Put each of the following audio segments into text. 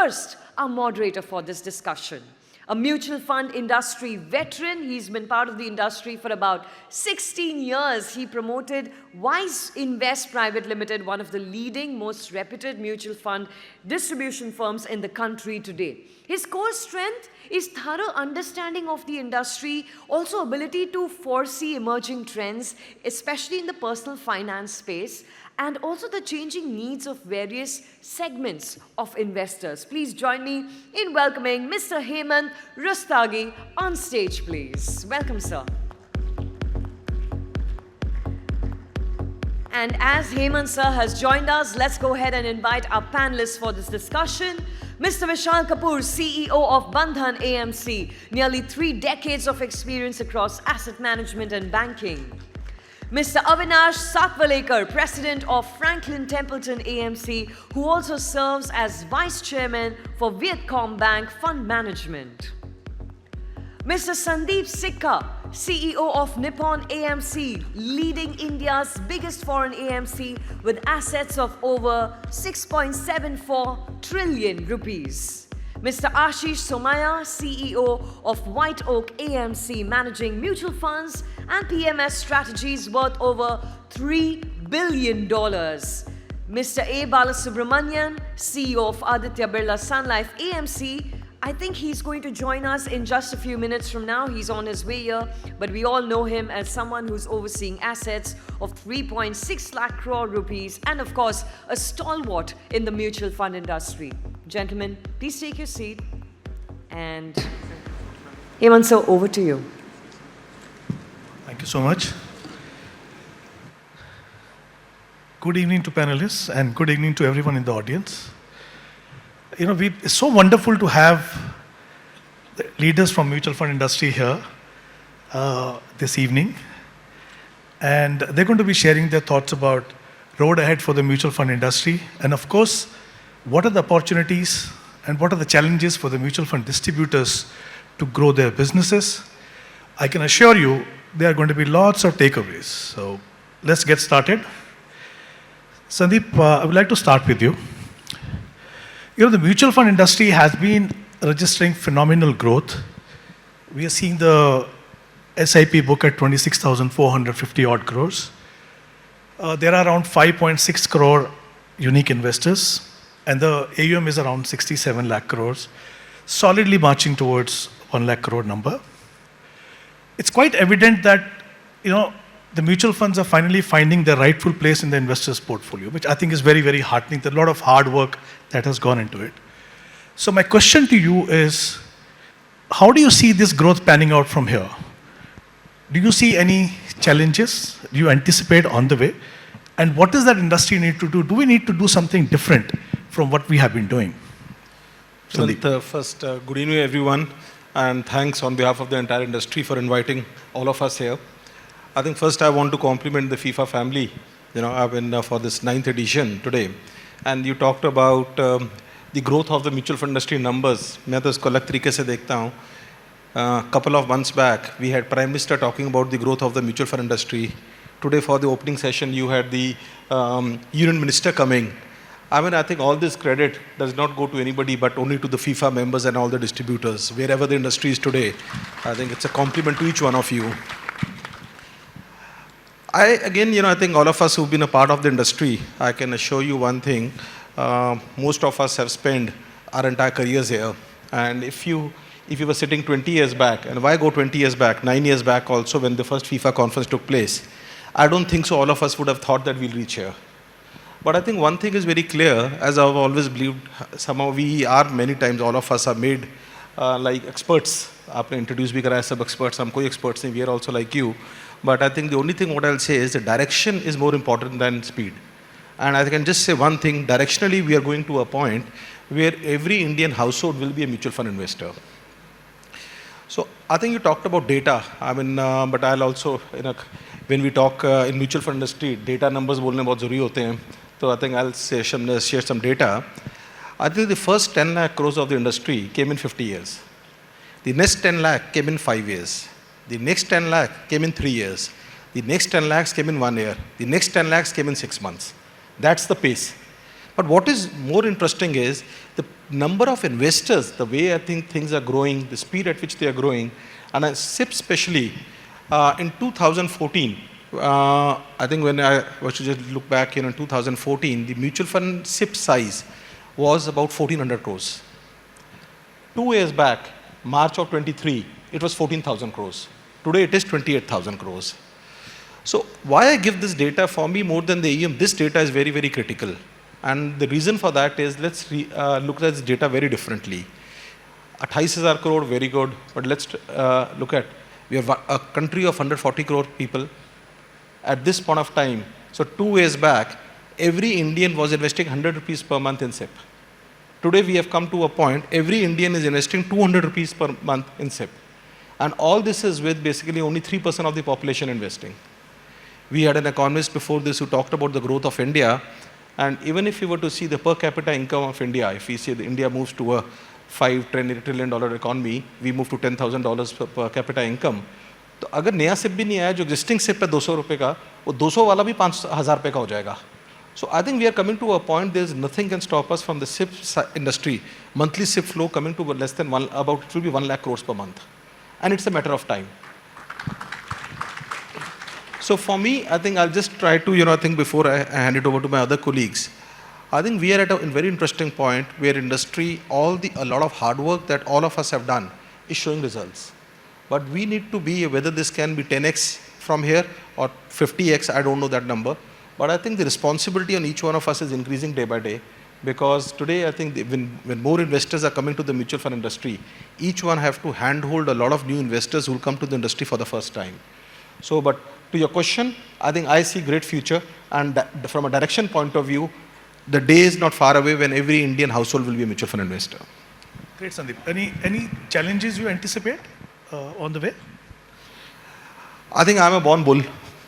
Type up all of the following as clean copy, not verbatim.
First, our moderator for this discussion, a mutual fund industry veteran. He's been part of the industry for about 16 years. He promoted Wise Invest Private Limited, one of the leading, most reputed mutual fund distribution firms in the country today. His core strength is thorough understanding of the industry, also ability to foresee emerging trends, especially in the personal finance space, and also the changing needs of various segments of investors. Please join me in welcoming Mr. Hemant Rustagi on stage, please. Welcome, sir. And as Hemant sir has joined us, let's go ahead and invite our panelists for this discussion. Mr. Vishal Kapoor, CEO of Bandhan AMC, nearly 3 decades of experience across asset management and banking. Mr. Avinash Satwalekar, President of Franklin Templeton AMC, who also serves as Vice Chairman for Vietcom Bank Fund Management. Mr. Sandeep Sikka, CEO of Nippon AMC, leading India's biggest foreign AMC with assets of over 6.74 trillion rupees. Mr. Ashish Somaya, CEO of White Oak AMC, managing mutual funds and PMS strategies worth over $3 billion. Mr. A. Balasubramanian, CEO of Aditya Birla Sun Life AMC. I think he's going to join us in just a few minutes from now. He's on his way here, but we all know him as someone who's overseeing assets of 3.6 lakh crore rupees and, of course, a stalwart in the mutual fund industry. Gentlemen, please take your seat. And Hemant sir, over to you. Thank you so much. Good evening to panelists and good evening to everyone in the audience. You know, it's so wonderful to have the leaders from mutual fund industry here this evening. And they're going to be sharing their thoughts about road ahead for the mutual fund industry. And of course, what are the opportunities and what are the challenges for the mutual fund distributors to grow their businesses? I can assure you there are going to be lots of takeaways. So let's get started. Sandeep, I would like to start with you. You know, the mutual fund industry has been registering phenomenal growth. We are seeing the SIP book at 26,450 odd crores. There are around 5.6 crore unique investors, and the AUM is around 67 lakh crores, solidly marching towards 1 lakh crore number. It's quite evident that, you know, the mutual funds are finally finding their rightful place in the investor's portfolio, which I think is very, very heartening. There's a lot of hard work that has gone into it. So my question to you is, how do you see this growth panning out from here? Do you see any challenges? Do you anticipate on the way? And what does that industry need to do? Do we need to do something different from what we have been doing? Sandeep. First, good evening everyone, and thanks on behalf of the entire industry for inviting all of us here. I think first I want to compliment the FIFA family. You know, I've been for this 9th edition today, and you talked about the growth of the mutual fund industry numbers. मैं तो इसको अलग तरीके से देखता हूँ. Couple of months back, we had Prime Minister talking about the growth of the mutual fund industry. Today, for the opening session, you had the Union Minister coming. I mean, I think all this credit does not go to anybody but only to the FIFA members and all the distributors. Wherever the industry is today, I think it's a compliment to each one of you. Again, you know, I think all of us who've been a part of the industry, I can assure you one thing. Most of us have spent our entire careers here. And if you were sitting 20 years back, and why go 20 years back, 9 years back also when the first FIFA conference took place, I don't think so all of us would have thought that we'll reach here. But I think one thing is very clear, as I've always believed, somehow we are many times, all of us are made like experts. आपने introduce भी कराया सब experts, हम कोई experts नहीं, we are also like you. But I think the only thing what I'll say is the direction is more important than speed. And I can just say one thing, directionally we are going to a point where every Indian household will be a mutual fund investor. So I think you talked about data. I mean, but I'll also, you know, when we talk in mutual fund industry, data numbers बोलने बहुत ज़रूरी होते हैं. So I think I'll share some data. I think the first 10 lakh crores of the industry came in 50 years. The next 10 lakh came in 5 years. The next 10 lakh came in 3 years. The next 10 lakhs came in 1 year. The next 10 lakhs came in 6 months. That's the pace. But what is more interesting is the number of investors, the way I think things are growing, the speed at which they are growing, and SIP especially, in 2014, I think when I was to just look back, in 2014, the mutual fund SIP size was about 1400 crores. 2 years back, March of 23, it was 14,000 crores. Today it is 28,000 crores. So why I give this data, for me more than the AUM, this data is very, very critical. And the reason for that is, let's look at this data very differently. 28,000 crore, very good, but let's look at, we have a country of 140 crore people. At this point of time, so 2 years back, every Indian was investing 100 rupees per month in SIP. Today we have come to a point, every Indian is investing 200 rupees per month in SIP. And all this is with basically only 3% of the population investing. We had an economist before this who talked about the growth of India, and even if you were to see the per capita income of India, if we see that India moves to a $5 trillion economy, we move to $10,000 per capita income. तो अगर नया SIP भी नहीं आया, जो existing SIP है 200 रुपए का, वो 200 वाला भी 5,000 रुपए का हो जाएगा. So I think we are coming to a point, there's nothing can stop us from the SIP industry. Monthly SIP flow coming to less than it will be 1 lakh crores per month. And it's a matter of time. So for me, I think I'll just try to, I think before I hand it over to my other colleagues, I think we are at a very interesting point where industry, a lot of hard work that all of us have done is showing results. But we need to be, whether this can be 10x from here or 50x, I don't know that number. But I think the responsibility on each one of us is increasing day by day, because today I think when more investors are coming to the mutual fund industry, each one have to handhold a lot of new investors who will come to the industry for the first time. So, but to your question, I think I see great future, and from a direction point of view, the day is not far away when every Indian household will be a mutual fund investor. Great, Sandeep. Any challenges you anticipate on the way? I think I'm a born bull.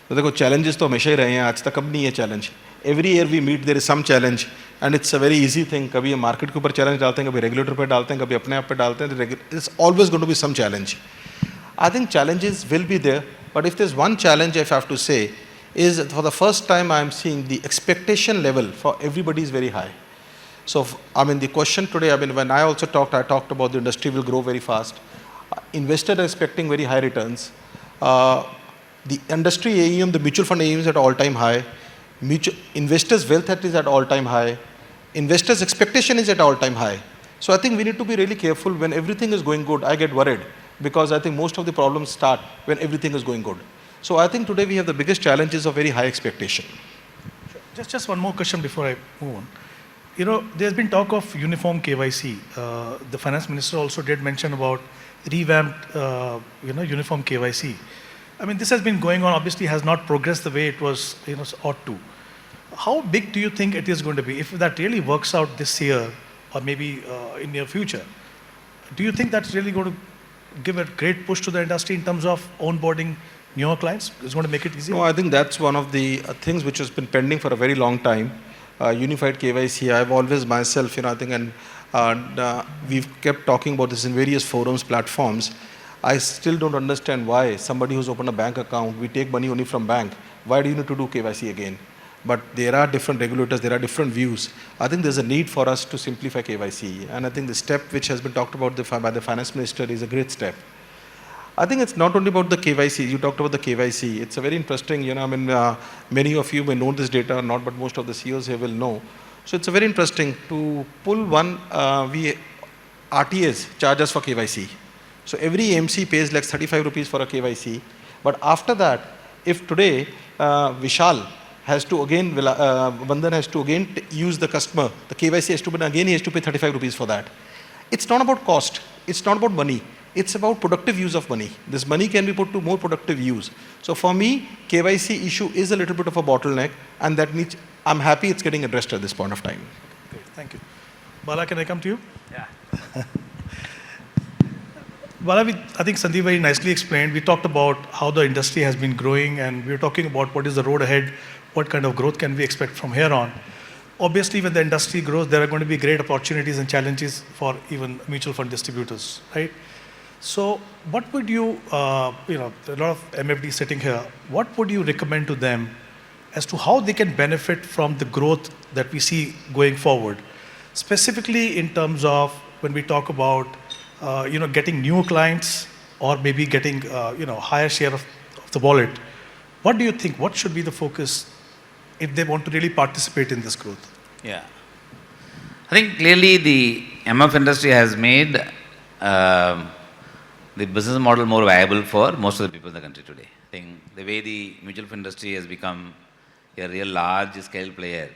तो देखो challenges तो हमेशा ही रहे हैं, आज तक कब नहीं है challenge. Every year we meet, there is some challenge, and it's a very easy thing. कभी हम market के ऊपर challenge डालते हैं, कभी regulator पे डालते हैं, कभी अपने आप पे डालते हैं. It's always going to be some challenge. I think challenges will be there, but if there's one challenge if I have to say, is for the first time I'm seeing the expectation level for everybody is very high. So I mean the question today, I mean when I talked about the industry will grow very fast. Investors are expecting very high returns. The industry AUM, the mutual fund AUM is at all-time high. Investors' wealth is at all-time high. Investors' expectation is at all-time high. So I think we need to be really careful when everything is going good. I get worried because I think most of the problems start when everything is going good. So I think today we have the biggest challenges of very high expectation. Just one more question before I move on. There's been talk of uniform KYC. The finance minister also did mention about revamped, uniform KYC. I mean, this has been going on, obviously has not progressed the way it was, ought to. How big do you think it is going to be? If that really works out this year, or maybe in near future, do you think that's really going to give a great push to the industry in terms of onboarding newer clients? It's going to make it easier? No, I think that's one of the things which has been pending for a very long time. Unified KYC, I've always myself, I think, and we've kept talking about this in various forums, platforms. I still don't understand why somebody who's opened a bank account, we take money only from bank. Why do you need to do KYC again? But there are different regulators, there are different views. I think there's a need for us to simplify KYC. And I think the step which has been talked about by the finance minister is a great step. I think it's not only about the KYC. You talked about the KYC. It's a very interesting, many of you may know this data or not, but most of the CEOs here will know. So it's a very interesting to pull one, RTAs charge us for KYC. So every AMC pays like 35 rupees for a KYC. But after that, if today Vishal has to again, Bandhan has to again use the customer, the KYC has to be again, he has to pay 35 rupees for that. It's not about cost. It's not about money. It's about productive use of money. This money can be put to more productive use. So for me, KYC issue is a little bit of a bottleneck, and that needs, I'm happy it's getting addressed at this point of time. Okay, thank you. Bala, can I come to you? Yeah. Bala, I think Sandeep very nicely explained. We talked about how the industry has been growing, and we were talking about what is the road ahead, what kind of growth can we expect from here on. Obviously, when the industry grows, there are going to be great opportunities and challenges for even mutual fund distributors, right? So what would you, a lot of MFDs sitting here, what would you recommend to them as to how they can benefit from the growth that we see going forward, specifically in terms of when we talk about getting new clients or maybe getting higher share of the wallet. What do you think? What should be the focus if they want to really participate in this growth? Yeah. I think clearly the MF industry has made the business model more viable for most of the people in the country today. I think the way the mutual fund industry has become a real large scale player,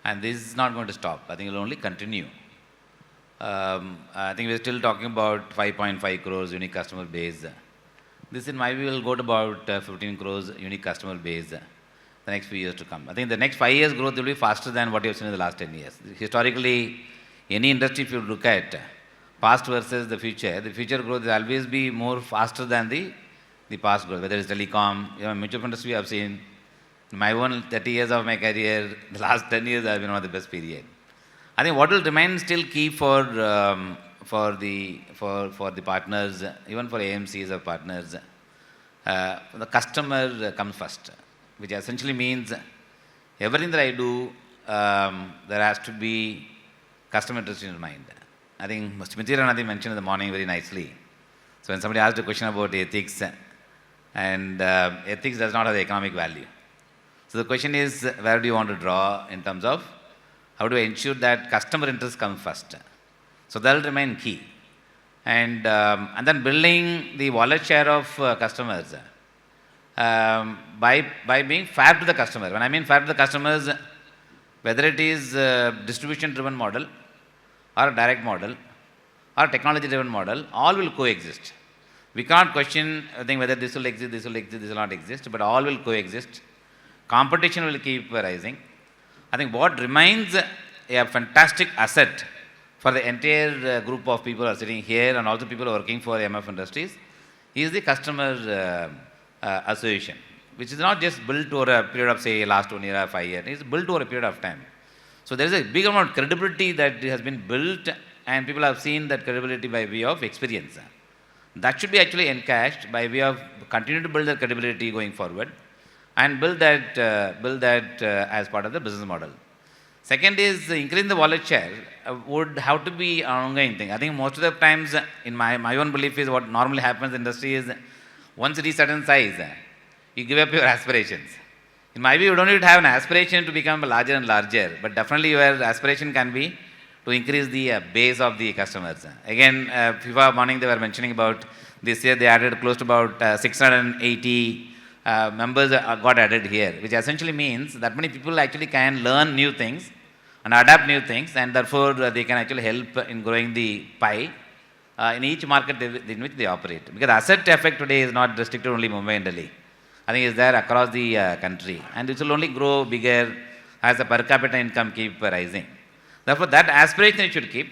and this is not going to stop. I think it will only continue. I think we're still talking about 5.5 crores unique customer base. This, in my view, will go to about 15 crores unique customer base the next few years to come. I think the next 5 years growth will be faster than what you've seen in the last 10 years. Historically, any industry, if you look at past versus the future growth will always be more faster than the past growth, whether it's telecom, mutual fund industry. I've seen my own 30 years of my career, the last 10 years have been one of the best period. I think what will remain still key for the partners, even for AMCs or partners, the customer comes first, which essentially means everything that I do, there has to be customer interest in mind. I think Smriti Iranி mentioned in the morning very nicely. So when somebody asked a question about ethics, and ethics does not have the economic value. So the question is, where do you want to draw in terms of how do I ensure that customer interest comes first? So that will remain key. And then building the wallet share of customers by being fair to the customer. When I mean fair to the customers, whether it is distribution-driven model or a direct model or technology-driven model, all will coexist. We can't question, I think, whether this will exist, this will not exist, but all will coexist. Competition will keep rising. I think what remains a fantastic asset for the entire group of people who are sitting here and also people working for MF industries is the customer association, which is not just built over a period of, say, last 1 year or 5 years. It's built over a period of time. So there is a big amount of credibility that has been built, and people have seen that credibility by way of experience. That should be actually encashed by way of continue to build that credibility going forward and build that as part of the business model. Second is increasing the wallet share would have to be an ongoing thing. I think most of the times, in my own belief, is what normally happens in the industry is once it is certain size, you give up your aspirations. In my view, you don't need to have an aspiration to become larger and larger, but definitely your aspiration can be to increase the base of the customers. Again, FIFA morning they were mentioning about this year they added close to about 680 members got added here, which essentially means that many people actually can learn new things and adapt new things, and therefore they can actually help in growing the pie in each market in which they operate. Because asset effect today is not restricted only Mumbai and Delhi. I think it's there across the country, and it will only grow bigger as the per capita income keep rising. Therefore, that aspiration we should keep.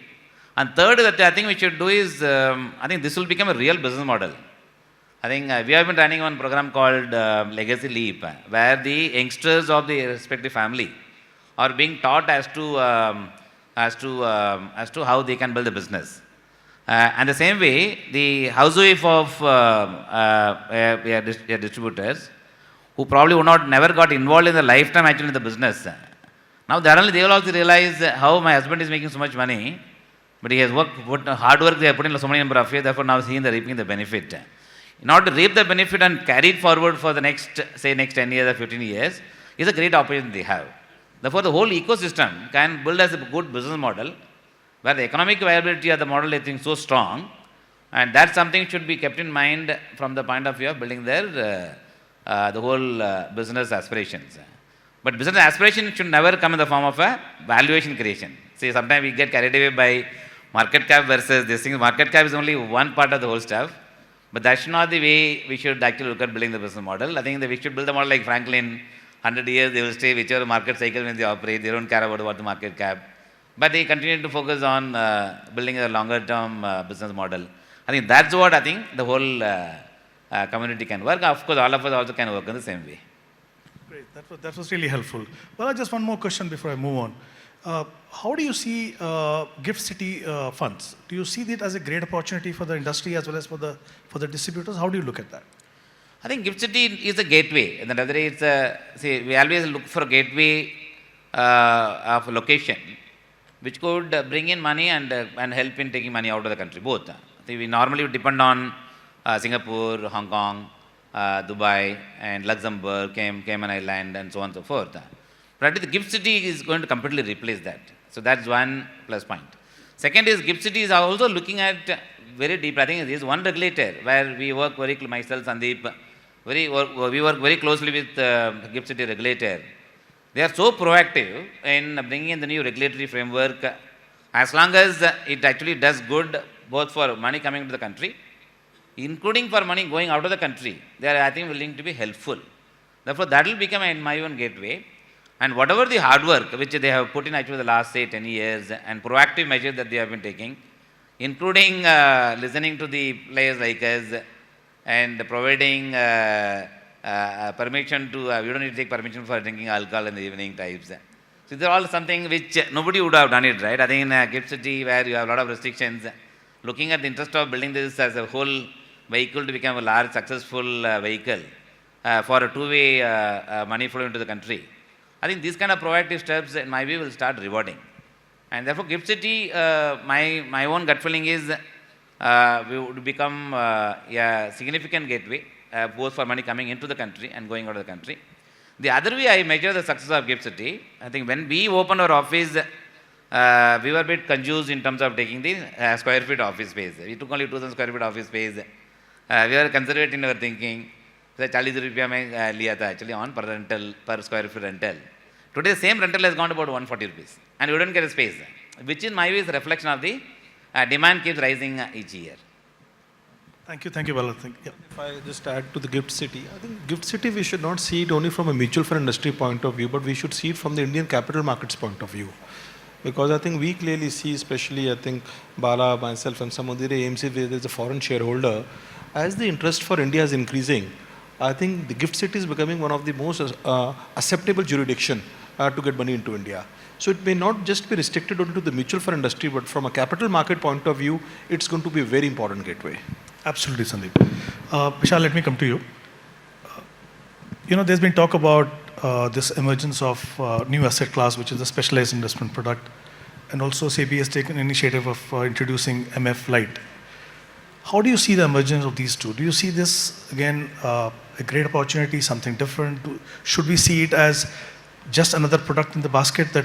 And third, that I think we should do is, I think this will become a real business model. I think we have been running one program called Legacy Leap, where the youngsters of the respective family are being taught as to how they can build a business. And the same way, the housewife of distributors who probably would not never got involved in the lifetime actually in the business. Now they will also realize how my husband is making so much money, but he has hard work they have put in so many number of years, therefore now he is reaping the benefit. In order to reap the benefit and carry it forward for the next 10 years or 15 years is a great opportunity they have. Therefore, the whole ecosystem can build as a good business model where the economic viability of the model is so strong, and that's something should be kept in mind from the point of view of building their the whole business aspirations. But business aspiration should never come in the form of a valuation creation. See, sometimes we get carried away by market cap versus this thing. Market cap is only one part of the whole stuff, but that's not the way we should actually look at building the business model. I think that we should build the model like Franklin. 100 years they will stay whichever market cycle when they operate. They don't care about what the market cap. But they continue to focus on building a longer term business model. I think that's what I think the whole community can work. Of course, all of us also can work in the same way. Great, that was really helpful. Well, just one more question before I move on. How do you see Gift City funds? Do you see it as a great opportunity for the industry as well as for the distributors? How do you look at that? I think GIFT City is a gateway. And the other is, see, we always look for a gateway of location which could bring in money and help in taking money out of the country, both. See, we normally depend on Singapore, Hong Kong, Dubai, and Luxembourg, Cayman Island, and so on and so forth. But the GIFT City is going to completely replace that. So that's one plus point. Second is GIFT City is also looking at very deep. I think there is one regulator where we work myself, Sandeep, we work very closely with GIFT City regulator. They are so proactive in bringing in the new regulatory framework. As long as it actually does good both for money coming to the country, including for money going out of the country, they are, I think, willing to be helpful. Therefore, that will become, in my own, gateway. And whatever the hard work which they have put in actually the last, say, 10 years and proactive measures that they have been taking, including listening to the players like us and providing permission to, we don't need to take permission for drinking alcohol in the evening types. So these are all something which nobody would have done it, right? I think in GIFT City where you have a lot of restrictions, looking at the interest of building this as a whole vehicle to become a large successful vehicle for a two-way money flow into the country, I think these kind of proactive steps, in my view, will start rewarding. And therefore, GIFT City, my own gut feeling is we would become a significant gateway, both for money coming into the country and going out of the country. The other way I measure the success of GIFT City, I think when we opened our office, we were a bit confused in terms of taking the square feet office space. We took only 2,000 square feet office space. We were conservative in our thinking. So 40 rupees mein liya tha actually on per square feet rental. Today, the same rental has gone to about 140 rupees. And we don't get a space, which in my view is a reflection of the demand keeps rising each year. Thank you, Bala. Yeah. If I just add to the GIFT City, I think GIFT City we should not see it only from a mutual fund industry point of view, but we should see it from the Indian capital markets point of view. Because I think we clearly see, especially I think Bala, myself and some of the AMC, where there is a foreign shareholder, as the interest for India is increasing, I think the GIFT City is becoming one of the most acceptable jurisdiction to get money into India. So it may not just be restricted only to the mutual fund industry, but from a capital market point of view, it's going to be a very important gateway. Absolutely, Sandeep. Vishal, let me come to you. There's been talk about this emergence of new asset class, which is a specialized investment product, and also SEBI has taken initiative of introducing MF Lite. How do you see the emergence of these two? Do you see this again a great opportunity, something different? Should we see it as just another product in the basket that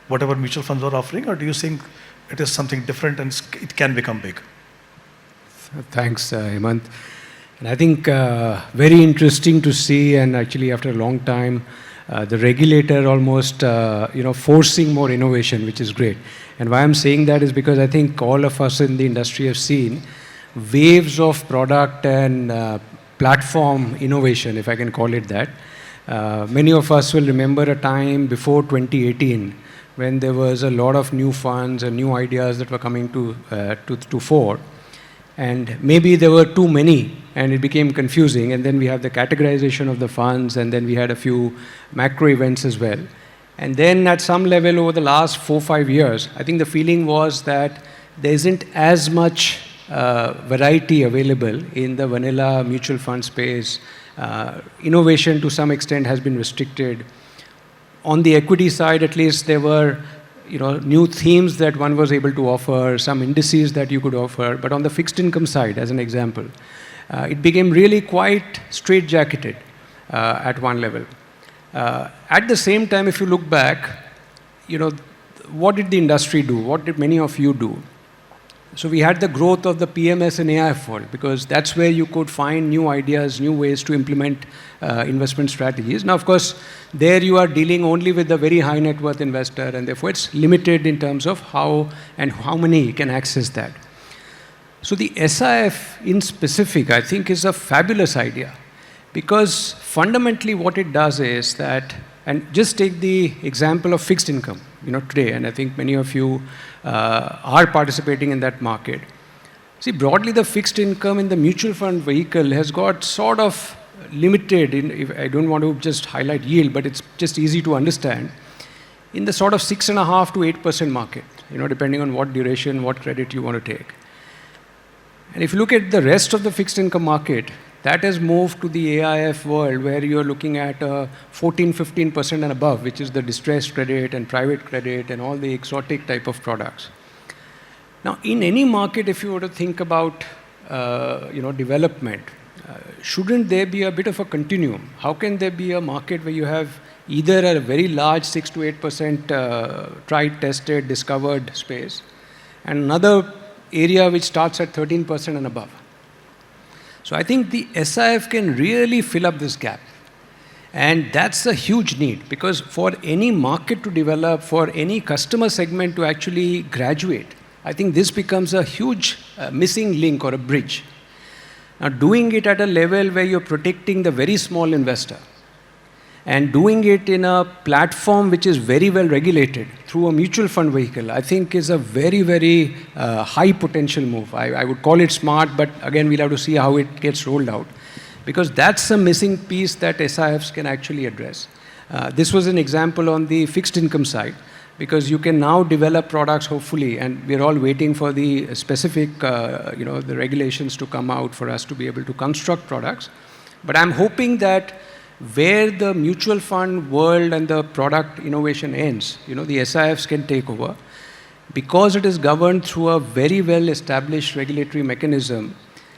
whatever mutual funds are offering, or do you think it is something different and it can become big? Thanks, Hemant. And I think very interesting to see, and actually after a long time, the regulator almost forcing more innovation, which is great. And why I'm saying that is because I think all of us in the industry have seen waves of product and platform innovation, if I can call it that. Many of us will remember a time before 2018 when there was a lot of new funds and new ideas that were coming to fore. And maybe there were too many and it became confusing, and then we have the categorization of the funds, and then we had a few macro events as well. And then at some level over the last 4-5 years, I think the feeling was that there isn't as much variety available in the vanilla mutual fund space. Innovation to some extent has been restricted. On the equity side, at least, there were new themes that one was able to offer, some indices that you could offer. But on the fixed income side, as an example, it became really quite straitjacketed at one level. At the same time, if you look back, what did the industry do? What did many of you do? So we had the growth of the PMS and AIF world, because that's where you could find new ideas, new ways to implement investment strategies. Now, of course, there you are dealing only with the very high net worth investor, and therefore it's limited in terms of how many can access that. So the SIF in specific, I think, is a fabulous idea, because fundamentally what it does is that, and just take the example of fixed income, today, and I think many of you are participating in that market. See, broadly, the fixed income in the mutual fund vehicle has got sort of limited, I don't want to just highlight yield, but it's just easy to understand, in the sort of 6.5% to 8% market, depending on what duration, what credit you want to take. And if you look at the rest of the fixed income market, that has moved to the AIF world where you're looking at 14, 15% and above, which is the distressed credit and private credit and all the exotic type of products. Now, in any market, if you were to think about development, shouldn't there be a bit of a continuum? How can there be a market where you have either a very large 6 to 8% tried, tested, discovered space, and another area which starts at 13% and above? So I think the SIF can really fill up this gap. And that's a huge need, because for any market to develop, for any customer segment to actually graduate, I think this becomes a huge missing link or a bridge. Now, doing it at a level where you're protecting the very small investor and doing it in a platform which is very well regulated through a mutual fund vehicle, I think is a very, very high potential move. I would call it smart, but again, we'll have to see how it gets rolled out, because that's a missing piece that SIFs can actually address. This was an example on the fixed income side, because you can now develop products, hopefully, and we're all waiting for the specific, the regulations to come out for us to be able to construct products. But I'm hoping that where the mutual fund world and the product innovation ends, the SIFs can take over, because it is governed through a very well-established regulatory mechanism,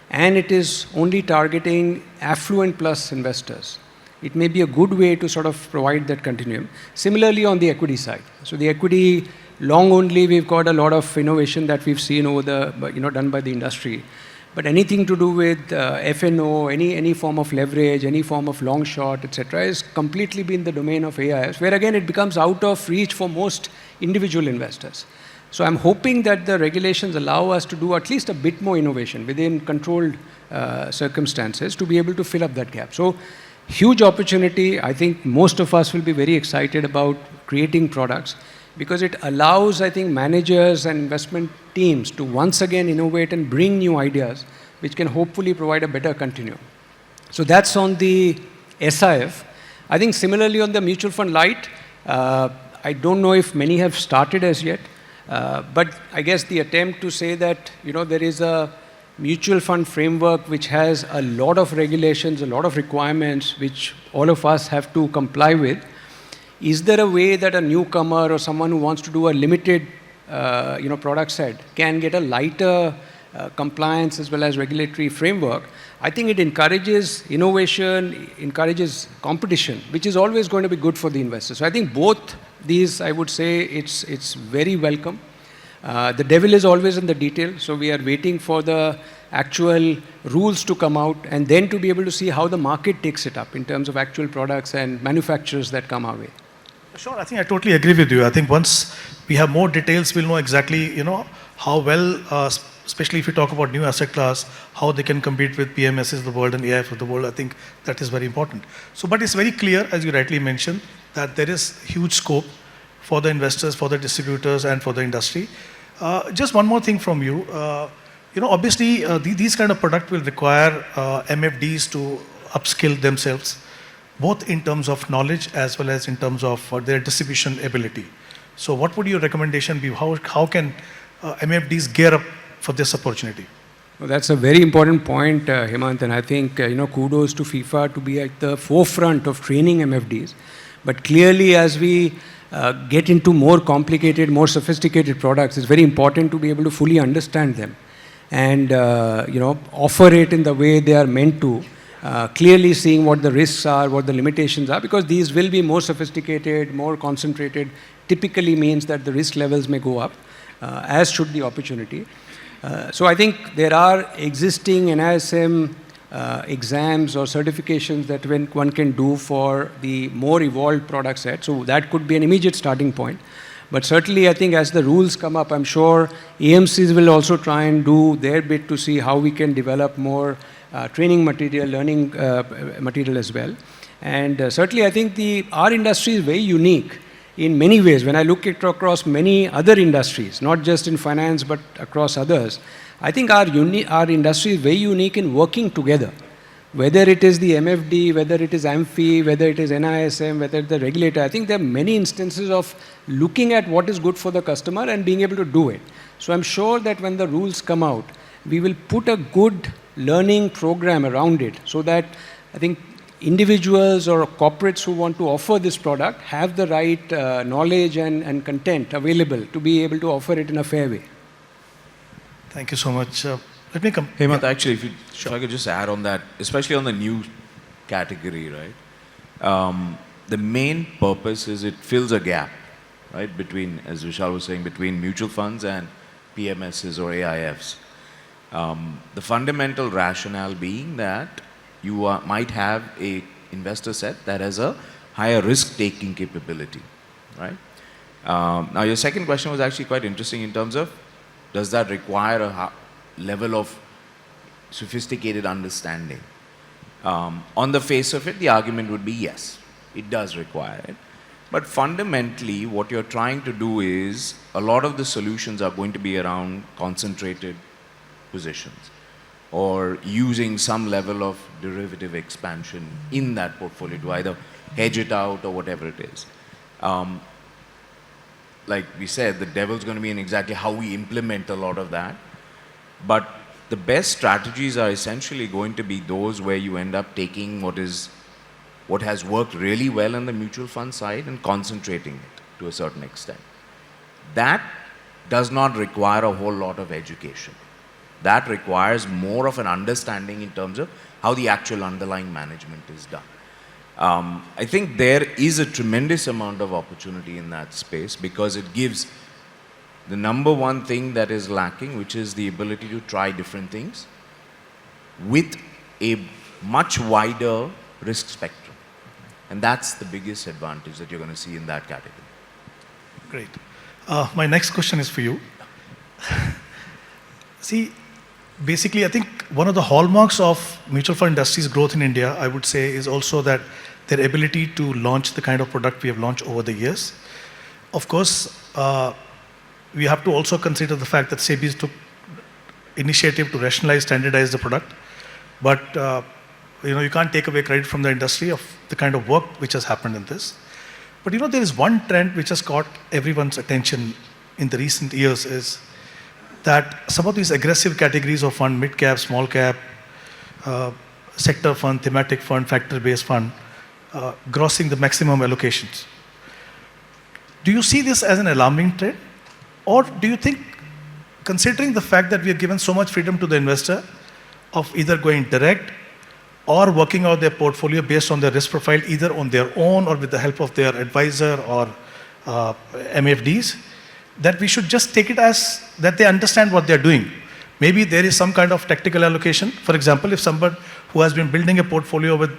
and it is only targeting affluent plus investors. It may be a good way to sort of provide that continuum. Similarly, on the equity side. So the equity, long only, we've got a lot of innovation that we've seen over the, done by the industry. But anything to do with FNO, any form of leverage, any form of long short, etc., is completely been the domain of AIFs, where again it becomes out of reach for most individual investors. So I'm hoping that the regulations allow us to do at least a bit more innovation within controlled circumstances to be able to fill up that gap. So huge opportunity. I think most of us will be very excited about creating products, because it allows, I think, managers and investment teams to once again innovate and bring new ideas, which can hopefully provide a better continuum. So that's on the SIF. I think similarly on the mutual fund light, I don't know if many have started as yet, but I guess the attempt to say that, there is a mutual fund framework which has a lot of regulations, a lot of requirements, which all of us have to comply with. Is there a way that a newcomer or someone who wants to do a limited, product set can get a lighter compliance as well as regulatory framework? I think it encourages innovation, encourages competition, which is always going to be good for the investors. So I think both these, I would say, it's very welcome. The devil is always in the detail, so we are waiting for the actual rules to come out and then to be able to see how the market takes it up in terms of actual products and manufacturers that come our way. Sure, I think I totally agree with you. I think once we have more details, we'll know exactly, how well, especially if you talk about new asset class, how they can compete with PMSs of the world and AIF of the world. I think that is very important. So, but it's very clear, as you rightly mentioned, that there is huge scope for the investors, for the distributors, and for the industry. Just one more thing from you. Obviously, these kind of product will require MFDs to upskill themselves, both in terms of knowledge as well as in terms of their distribution ability. So what would your recommendation be? How can MFDs gear up for this opportunity? Well, that's a very important point, Hemant, and I think, kudos to FIFA to be at the forefront of training MFDs. But clearly, as we get into more complicated, more sophisticated products, it's very important to be able to fully understand them and, offer it in the way they are meant to. Clearly seeing what the risks are, what the limitations are, because these will be more sophisticated, more concentrated, typically means that the risk levels may go up, as should the opportunity. So I think there are existing NISM exams or certifications that one can do for the more evolved product set. So that could be an immediate starting point. But certainly I think as the rules come up, I'm sure AMCs will also try and do their bit to see how we can develop more training material, learning material as well. And certainly I think our industry is very unique in many ways. When I look across many other industries, not just in finance but across others, I think our industry is very unique in working together. Whether it is the MFD, whether it is AMFI, whether it is NISM, whether it's the regulator, I think there are many instances of looking at what is good for the customer and being able to do it. So I'm sure that when the rules come out, we will put a good learning program around it so that I think individuals or corporates who want to offer this product have the right knowledge and content available to be able to offer it in a fair way. Thank you so much. Let me come. Hemant, actually, if I could just add on that, especially on the new category, right? The main purpose is it fills a gap, right, between, as Vishal was saying, between mutual funds and PMSs or AIFs. The fundamental rationale being that you might have a investor set that has a higher risk-taking capability, right? Now, your second question was actually quite interesting in terms of, does that require a level of sophisticated understanding? On the face of it, the argument would be yes, it does require it. But fundamentally, what you're trying to do is, a lot of the solutions are going to be around concentrated positions or using some level of derivative expansion in that portfolio to either hedge it out or whatever it is. Like we said, the devil's going to be in exactly how we implement a lot of that. But the best strategies are essentially going to be those where you end up taking what has worked really well on the mutual fund side and concentrating it to a certain extent. That does not require a whole lot of education. That requires more of an understanding in terms of how the actual underlying management is done. I think there is a tremendous amount of opportunity in that space because it gives the number one thing that is lacking, which is the ability to try different things with a much wider risk spectrum. And that's the biggest advantage that you're going to see in that category. Great. My next question is for you. See, basically, I think one of the hallmarks of mutual fund industry's growth in India, I would say, is also that their ability to launch the kind of product we have launched over the years. Of course, we have to also consider the fact that SEBI took initiative to rationalize, standardize the product. But you can't take away credit from the industry of the kind of work which has happened in this. But there is one trend which has caught everyone's attention in the recent years is that some of these aggressive categories of fund, mid-cap, small-cap, sector fund, thematic fund, factor-based fund, grossing the maximum allocations. Do you see this as an alarming trend? Or do you think, considering the fact that we have given so much freedom to the investor of either going direct or working out their portfolio based on their risk profile, either on their own or with the help of their advisor or MFDs, that we should just take it as that they understand what they're doing? Maybe there is some kind of tactical allocation. For example, if somebody who has been building a portfolio with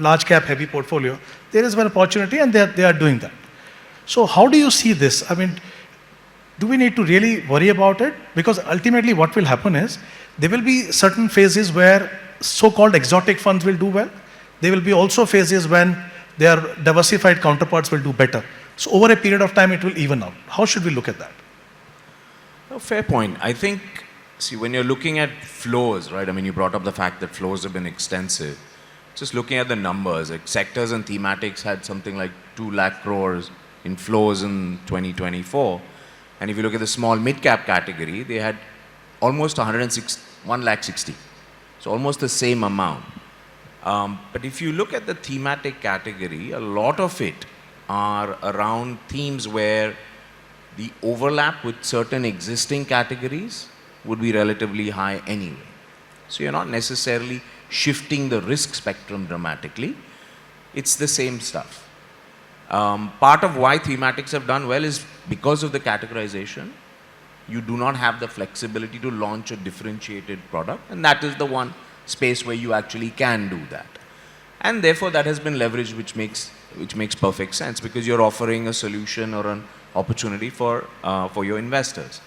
large cap heavy portfolio, there is one opportunity and they are doing that. So how do you see this? I mean, do we need to really worry about it? Because ultimately what will happen is, there will be certain phases where so-called exotic funds will do well. There will be also phases when their diversified counterparts will do better. So over a period of time, it will even out. How should we look at that? No, fair point. I think, see, when you're looking at flows, right? I mean, you brought up the fact that flows have been extensive. Just looking at the numbers, like sectors and thematics had something like 2 lakh crores in flows in 2024. And if you look at the small mid-cap category, they had almost 160. So almost the same amount. But if you look at the thematic category, a lot of it are around themes where the overlap with certain existing categories would be relatively high anyway. So you're not necessarily shifting the risk spectrum dramatically. It's the same stuff. Part of why thematics have done well is because of the categorization. You do not have the flexibility to launch a differentiated product, and that is the one space where you actually can do that. And therefore that has been leveraged, which makes perfect sense because you're offering a solution or an opportunity for your investors.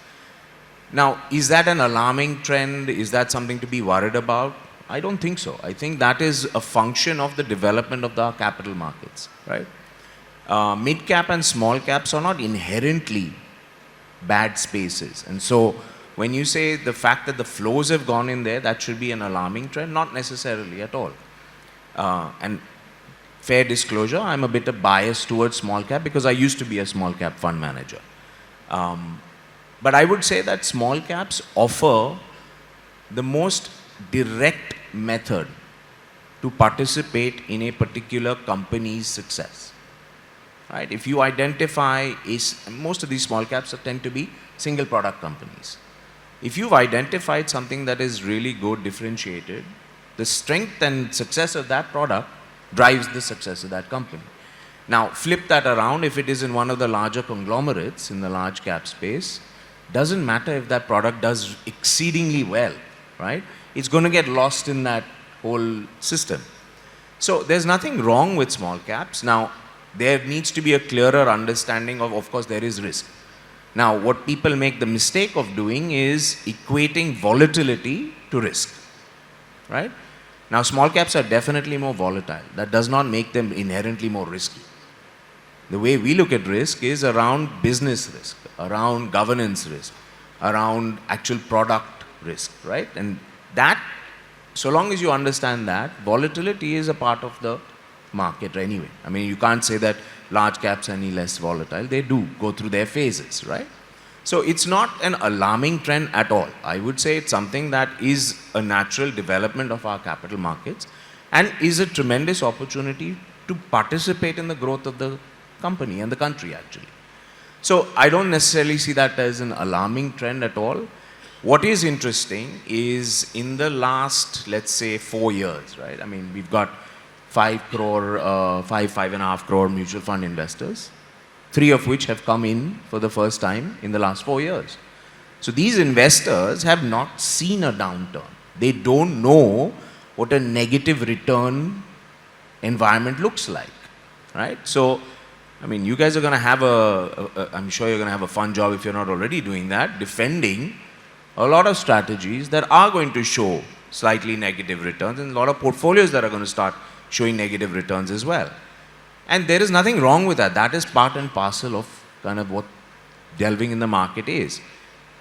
Now, is that an alarming trend? Is that something to be worried about? I don't think so. I think that is a function of the development of the capital markets, right? Mid-cap and small caps are not inherently bad spaces. And so when you say the fact that the flows have gone in there, that should be an alarming trend, not necessarily at all. And fair disclosure, I'm a bit biased towards small cap because I used to be a small cap fund manager. But I would say that small caps offer the most direct method to participate in a particular company's success. Right? If you identify, most of these small caps tend to be single product companies. If you've identified something that is really good, differentiated, the strength and success of that product drives the success of that company. Now, flip that around, if it is in one of the larger conglomerates in the large cap space, doesn't matter if that product does exceedingly well, right? It's going to get lost in that whole system. So there's nothing wrong with small caps. Now, there needs to be a clearer understanding of course, there is risk. Now, what people make the mistake of doing is equating volatility to risk, right? Now, small caps are definitely more volatile. That does not make them inherently more risky. The way we look at risk is around business risk, around governance risk, around actual product risk, right? And that, so long as you understand that, volatility is a part of the market anyway. I mean, you can't say that large caps are any less volatile. They do go through their phases, right? So it's not an alarming trend at all. I would say it's something that is a natural development of our capital markets and is a tremendous opportunity to participate in the growth of the company and the country actually. So I don't necessarily see that as an alarming trend at all. What is interesting is in the last, let's say, 4 years, right? I mean, we've got 5.5 crore mutual fund investors, 3 of which have come in for the first time in the last 4 years. So these investors have not seen a downturn. They don't know what a negative return environment looks like, right? So, I mean, you guys are going to have I'm sure you're going to have a fun job if you're not already doing that, defending a lot of strategies that are going to show slightly negative returns and a lot of portfolios that are going to start showing negative returns as well. And there is nothing wrong with that. That is part and parcel of kind of what delving in the market is.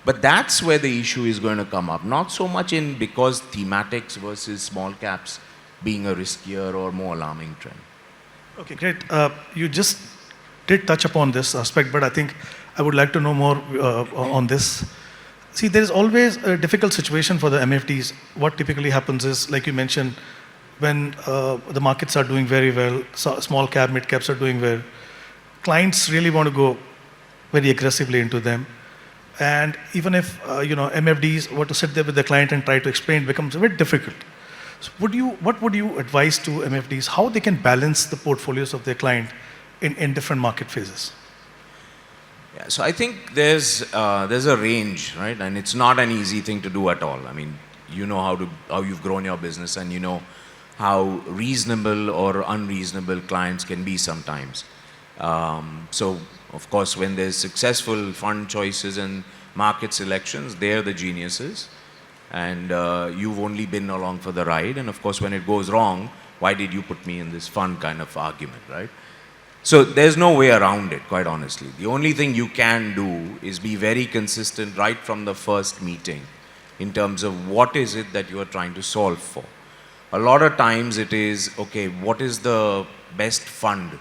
But that's where the issue is going to come up. Not so much in because thematics versus small caps being a riskier or more alarming trend. Okay, great. You just did touch upon this aspect, but I think I would like to know more on this. See, there is always a difficult situation for the MFDs. What typically happens is, like you mentioned, when the markets are doing very well, small cap, mid caps are doing well, clients really want to go very aggressively into them. And even if MFDs were to sit there with the client and try to explain, it becomes a bit difficult. So what would you advise to MFDs, how they can balance the portfolios of their client in different market phases? Yeah, so I think there's a range, right? And it's not an easy thing to do at all. I mean, you know how you've grown your business, and you know how reasonable or unreasonable clients can be sometimes. So, of course, when there's successful fund choices and market selections, they're the geniuses. And you've only been along for the ride. And of course, when it goes wrong, why did you put me in this fund kind of argument, right? So there's no way around it, quite honestly. The only thing you can do is be very consistent right from the first meeting in terms of what is it that you are trying to solve for. A lot of times it is, okay, what is the best fund?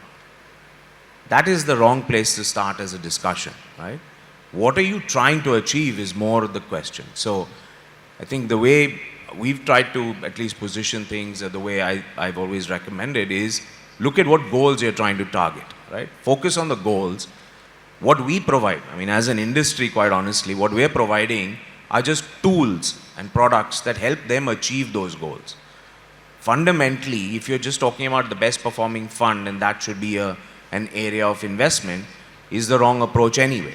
That is the wrong place to start as a discussion, right? What are you trying to achieve is more the question. So I think the way we've tried to at least position things, the way I've always recommended is look at what goals you're trying to target, right? Focus on the goals. What we provide, I mean, as an industry, quite honestly, what we're providing are just tools and products that help them achieve those goals. Fundamentally, if you're just talking about the best performing fund and that should be an area of investment, is the wrong approach anyway.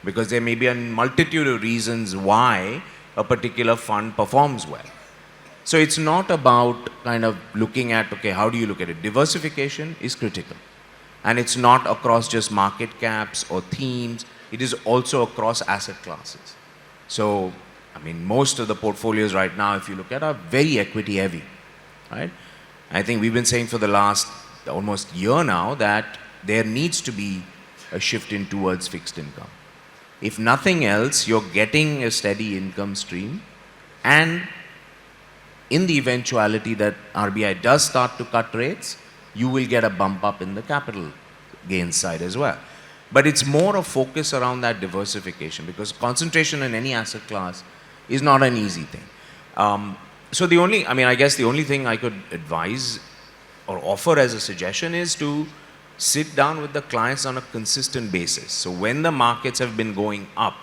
Because there may be a multitude of reasons why a particular fund performs well. So it's not about kind of looking at, okay, how do you look at it? Diversification is critical. And it's not across just market caps or themes. It is also across asset classes. So, I mean, most of the portfolios right now, if you look at, are very equity heavy, right? I think we've been saying for the last almost year now that there needs to be a shift in towards fixed income. If nothing else, you're getting a steady income stream, and in the eventuality that RBI does start to cut rates, you will get a bump up in the capital gains side as well. But it's more a focus around that diversification, because concentration in any asset class is not an easy thing. So I guess the only thing I could advise or offer as a suggestion is to sit down with the clients on a consistent basis. So when the markets have been going up,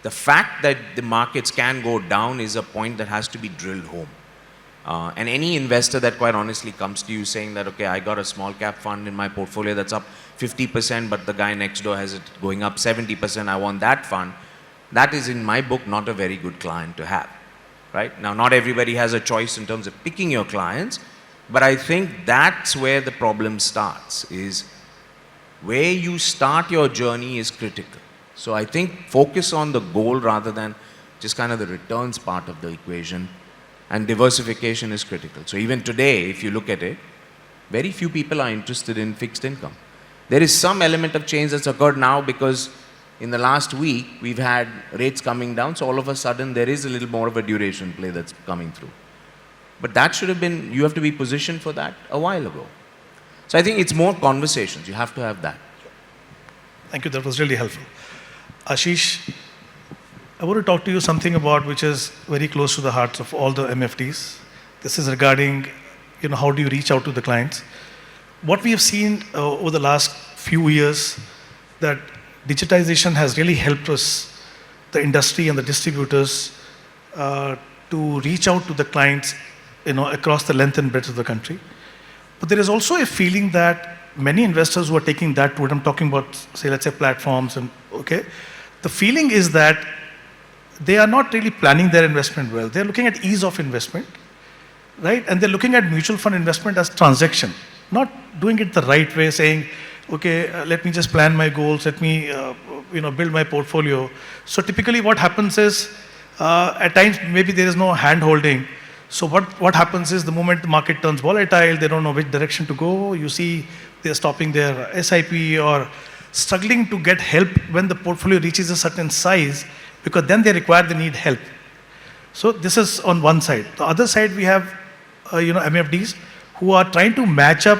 the fact that the markets can go down is a point that has to be drilled home. And any investor that quite honestly comes to you saying that, okay, I got a small cap fund in my portfolio that's up 50%, but the guy next door has it going up 70%, I want that fund, that is in my book not a very good client to have. Right? Now, not everybody has a choice in terms of picking your clients, but I think that's where the problem starts, is where you start your journey is critical. So I think focus on the goal rather than just kind of the returns part of the equation, and diversification is critical. So even today, if you look at it, very few people are interested in fixed income. There is some element of change that's occurred now because in the last week, we've had rates coming down, so all of a sudden there is a little more of a duration play that's coming through. But that should have been, you have to be positioned for that a while ago. So I think it's more conversations, you have to have that. Thank you, that was really helpful. Ashish, I want to talk to you something about which is very close to the hearts of all the MFDs. This is regarding, how do you reach out to the clients? What we have seen over the last few years, that digitization has really helped us, the industry and the distributors, to reach out to the clients, across the length and breadth of the country. But there is also a feeling that many investors who are taking that route, I'm talking about, say, let's say platforms, the feeling is that they are not really planning their investment well. They're looking at ease of investment, right? And they're looking at mutual fund investment as transaction, not doing it the right way, saying, okay, let me just plan my goals, let me build my portfolio. So typically what happens is, at times maybe there is no hand holding. So what happens is the moment the market turns volatile, they don't know which direction to go. You see they're stopping their SIP or struggling to get help when the portfolio reaches a certain size, because then they need help. So this is on one side. The other side we have MFDs who are trying to match up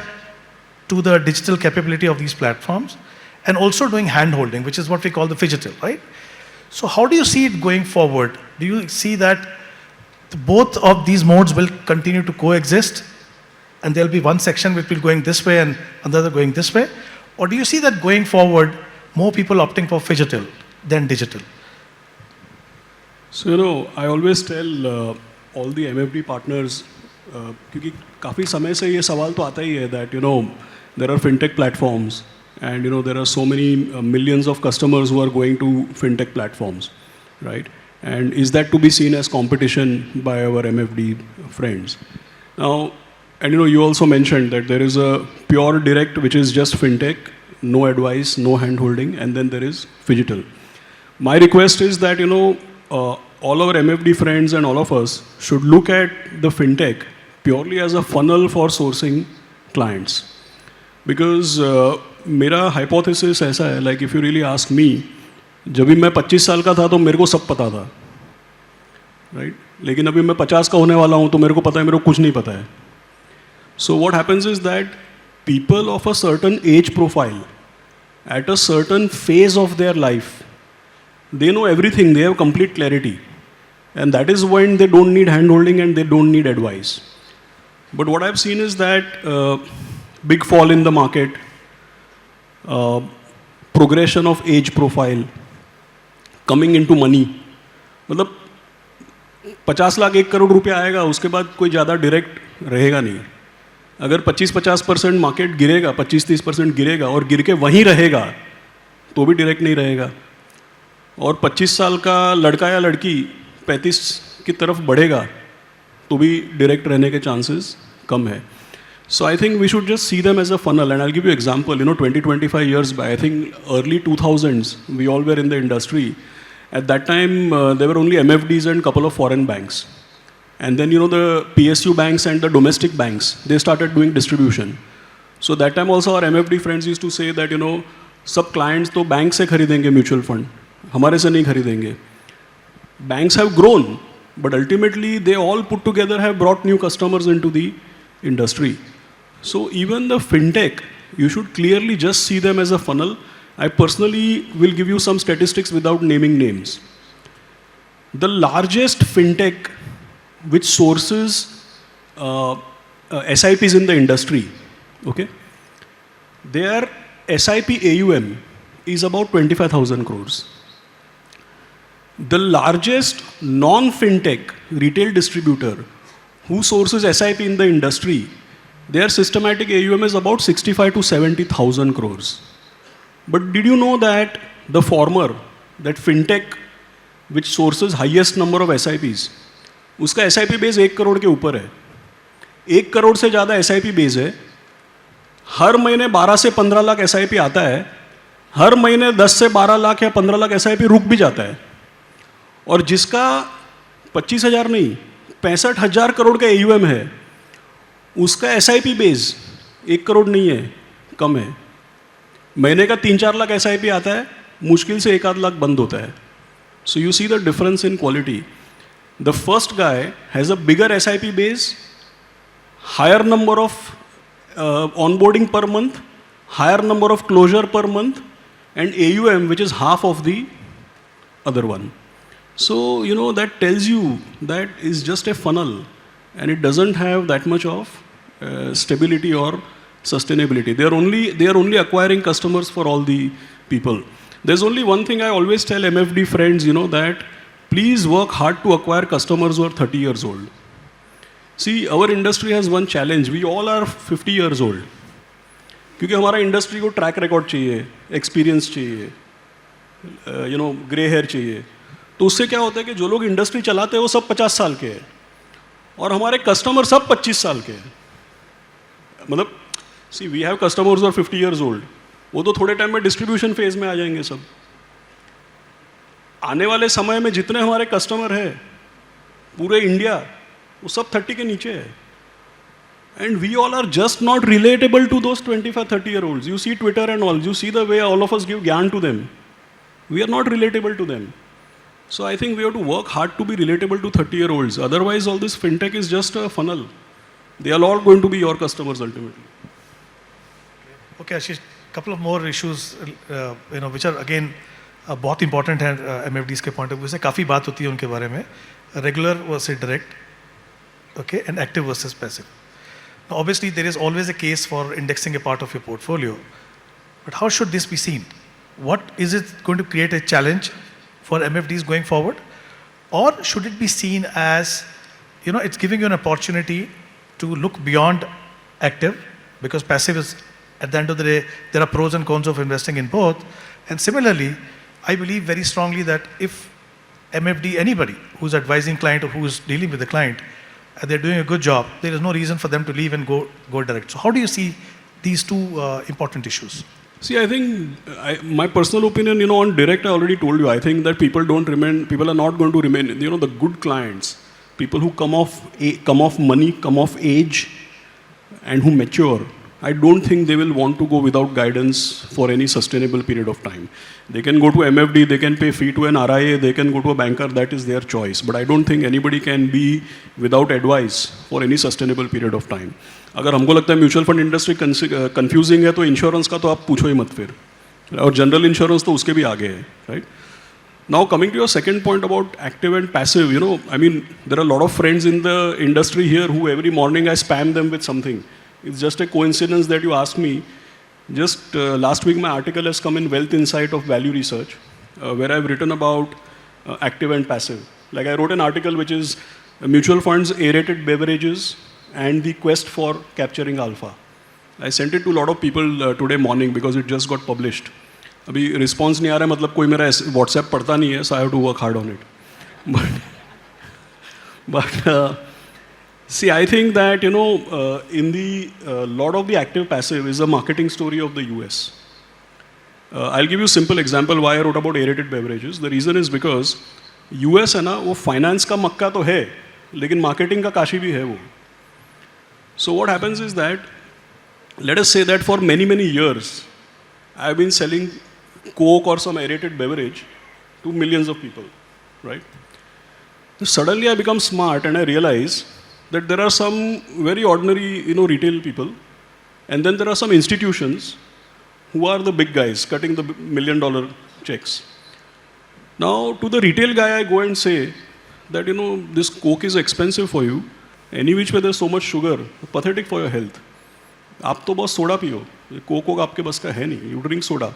to the digital capability of these platforms and also doing hand holding, which is what we call the phygital, right? So how do you see it going forward? Do you see that both of these modes will continue to coexist and there'll be one section which will be going this way and another going this way? Or do you see that going forward, more people opting for phygital than digital? So, I always tell all the MFD partners, क्योंकि काफ़ी समय से ये सवाल तो आता ही है that, there are fintech platforms and, there are so many millions of customers who are going to fintech platforms, right? And is that to be seen as competition by our MFD friends? Now, and you also mentioned that there is a pure direct, which is just fintech, no advice, no hand holding, and then there is phygital. My request is that, all our MFD friends and all of us should look at the fintech purely as a funnel for sourcing clients. Because मेरा hypothesis ऐसा है, like if you really ask me, जब भी मैं 25 साल का था तो मेरे को सब पता था, right? लेकिन अभी मैं 50 का होने वाला हूँ तो मेरे को पता है मेरे को कुछ नहीं पता है. So what happens is that people of a certain age profile, at a certain phase of their life, they know everything, they have complete clarity. And that is when they don't need hand-holding and they don't need advice. But what I've seen is that big fall in the market, progression of age profile, coming into money. मतलब 50 लाख 1 करोड़ रुपया आएगा, उसके बाद कोई ज़्यादा direct रहेगा नहीं. अगर 25-50% मार्केट गिरेगा, 25-30% गिरेगा और गिर के वहीं रहेगा, तो भी डायरेक्ट नहीं रहेगा. और 25 साल का लड़का या लड़की 35 की तरफ बढ़ेगा, तो भी डायरेक्ट रहने के चांसेस कम है. So I think we should just see them as a funnel, and I'll give you an example. 20-25 years back, I think early 2000s, we all were in the industry. At that time, there were only MFDs and a couple of foreign banks. And then, the PSU banks and the domestic banks, they started doing distribution. So that time also our MFD friends used to say that, सब clients तो bank से खरीदेंगे mutual fund, हमारे से नहीं खरीदेंगे. Banks have grown, but ultimately they all put together have brought new customers into the industry. So even the fintech, you should clearly just see them as a funnel. I personally will give you some statistics without naming names. The largest fintech which sources SIPs in the industry, okay, their SIP AUM is about 25,000 crores. The largest non-fintech retail distributor who sources SIP in the industry, their systematic AUM is about 65 to 70,000 crores. But did you know that the former, that fintech which sources highest number of SIPs, उसका SIP base 1 crore के ऊपर है. 1 करोड़ से ज़्यादा SIP base है. हर महीने 12 से 15 lakh SIP आता है. हर महीने 10 से 12 लाख या 15 लाख SIP रुक भी जाता है. और जिसका 25,000 नहीं 65,000 करोड़ का AUM है, उसका SIP बेस 1 करोड़ नहीं है, कम है. महीने का 3-4 लाख SIP आता है, मुश्किल से 1-8 लाख बंद होता है. So you see the difference in quality. The first guy has a bigger SIP base, higher number of onboarding per month, higher number of closure per month, and AUM which is half of the other one. So, you know, that tells you that is just a funnel and it doesn't have that much of stability or sustainability. They are only acquiring customers for all the people. There's only one thing I always tell MFD friends, you know, that please work hard to acquire customers who are 30 years old. See, our industry has one challenge. We all are 50 years old. क्योंकि हमारा industry को track record चाहिए, experience चाहिए, you know, grey hair चाहिए. तो उससे क्या होता है कि जो लोग इंडस्ट्री चलाते हैं वो सब 50 साल के हैं और हमारे कस्टमर सब 25 साल के हैं. मतलब सी वी हैव कस्टमर्स और 50 इयर्स ओल्ड, वो तो थोड़े टाइम में डिस्ट्रीब्यूशन फेज में आ जाएंगे सब. आने वाले समय में जितने हमारे कस्टमर हैं पूरे इंडिया, वो सब 30 के नीचे है. And we all are just not relatable to those 25-30 year olds. You see Twitter and all, you see the way all of us give gyan to them. We are not relatable to them. So I think we have to work hard to be relatable to 30-year-olds. Otherwise, all this fintech is just a funnel. They are all going to be your customers ultimately. Okay, Ashish, couple of more issues, you know, which are again बहुत important हैं MFDs के point of view से. काफ़ी बात होती है उनके बारे में. Regular versus direct, okay, and active versus passive. Now, obviously, there is always a case for indexing a part of your portfolio. But how should this be seen? What is it going to create a challenge for MFDs going forward? Or should it be seen as, you know, it's giving you an opportunity to look beyond active, because passive is, at the end of the day, there are pros and cons of investing in both. And similarly, I believe very strongly that if MFD, anybody who's advising client or who's dealing with the client, they're doing a good job, there is no reason for them to leave and go direct. So how do you see these two important issues? See, I think my personal opinion, you know, on direct, I already told you. I think that people are not going to remain, you know, the good clients, people who come off money, come off age, and who mature. I don't think they will want to go without guidance for any sustainable period of time. They can go to MFD, they can pay fee to an RIA, they can go to a banker, that is their choice. But I don't think anybody can be without advice for any sustainable period of time. अगर हमको लगता है mutual fund industry confusing है तो insurance का तो आप पूछो ही मत फिर, और जनरल इंश्योरेंस तो उसके भी आगे है, right? Now coming to your second point about active and passive, you know, I mean, there are a lot of friends in the industry here who every morning I spam them with something. It's just a coincidence that you asked me. Just last week my article has come in Wealth Insight of Value Research, where I've written about active and passive. Like I wrote an article which is mutual funds, A-rated beverages, and the quest for capturing alpha. I sent it to a lot of people today morning because it just got published. अभी response नहीं आ रहा है, मतलब कोई मेरा WhatsApp पढ़ता नहीं है, so I have to work hard on it. But see, I think that, you know, in the lot of the active passive is a marketing story of the US. I'll give you a simple example why I wrote about A-rated beverages. The reason is because US है ना, वो finance का मक्का तो है, लेकिन marketing का काशी भी है वो. So what happens is that, let us say that for many years, I have been selling Coke or some aerated beverage to millions of people, right? So suddenly I become smart and I realize that there are some very ordinary, you know, retail people, and then there are some institutions who are the big guys cutting the $1 million checks. Now to the retail guy I go and say that, you know, this Coke is expensive for you. Any which way there's so much sugar, pathetic for your health. आप तो बस soda पियो, Coke आपके बस का है नहीं, you drink soda.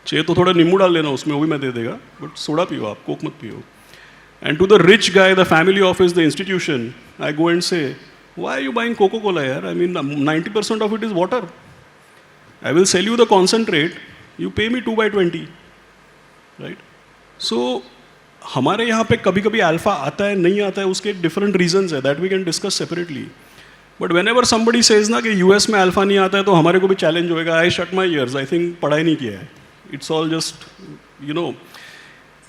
चाहिए तो थोड़ा नींबू डाल लेना उसमें, वो भी मैं दे देगा, बट सोडा पियो आप, कोक मत पियो. And to the rich guy, the family office, the institution, I go and say, why are you buying Coca-Cola yaar? I mean, 90% of it is water. I will sell you the concentrate, you pay me 2/20, right? So, हमारे यहाँ पे कभी कभी alpha आता है नहीं आता है उसके डिफरेंट रीजंस है that we can discuss separately. But whenever somebody says ना कि यूएस में अल्फा नहीं आता है तो हमारे को भी चैलेंज होएगा. I shut my ears, I think पढ़ाई नहीं किया है. It's all just you know